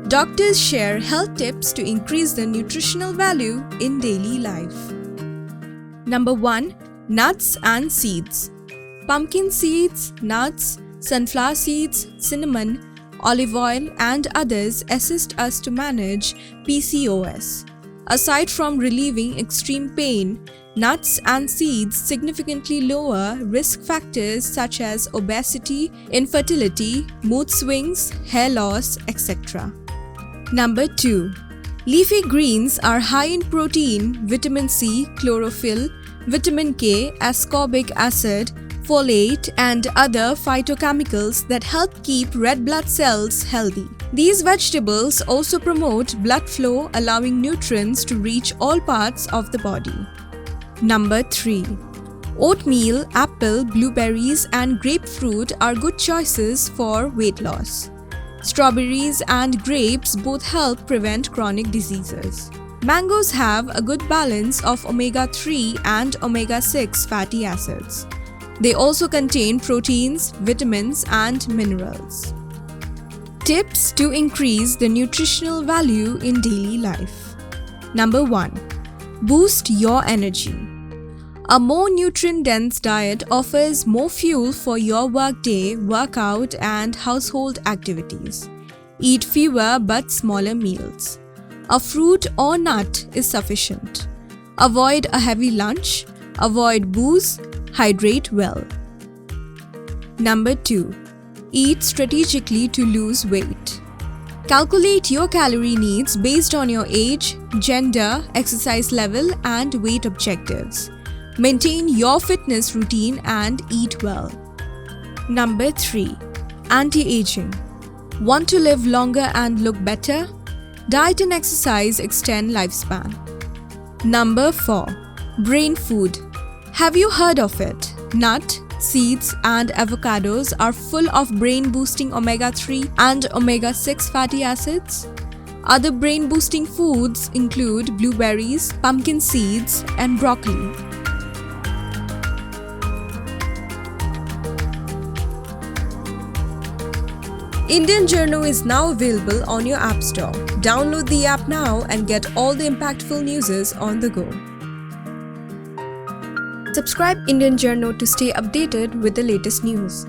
Doctors share health tips to increase the nutritional value in daily life. Number 1. Nuts and seeds. Pumpkin seeds, nuts, sunflower seeds, cinnamon, olive oil, and others assist us to manage PCOS. Aside from relieving extreme pain, nuts and seeds significantly lower risk factors such as obesity, infertility, mood swings, hair loss, etc. Number 2. Leafy greens are high in protein, vitamin C, chlorophyll, vitamin K, ascorbic acid, folate, and other phytochemicals that help keep red blood cells healthy. These vegetables also promote blood flow, allowing nutrients to reach all parts of the body. Number 3. Oatmeal, apple, blueberries, and grapefruit are good choices for weight loss. Strawberries and grapes both help prevent chronic diseases. Mangoes have a good balance of omega-3 and omega-6 fatty acids. They also contain proteins, vitamins, and minerals. Tips to increase the nutritional value in daily life. Number 1. Boost your energy. A more nutrient-dense diet offers more fuel for your workday, workout, and household activities. Eat fewer but smaller meals. A fruit or nut is sufficient. Avoid a heavy lunch. Avoid booze. Hydrate well. Number 2. Eat strategically to lose weight. Calculate your calorie needs based on your age, gender, exercise level, and weight objectives. Maintain your fitness routine and eat well. Number 3. Anti-aging. Want to live longer and look better? Diet and exercise extend lifespan. Number 4. Brain food. Have you heard of it? Nut, seeds, and avocados are full of brain-boosting omega-3 and omega-6 fatty acids. Other brain-boosting foods include blueberries, pumpkin seeds, and broccoli. Indian Journo is now available on your App Store. Download the app now and get all the impactful news on the go. Subscribe Indian Journo to stay updated with the latest news.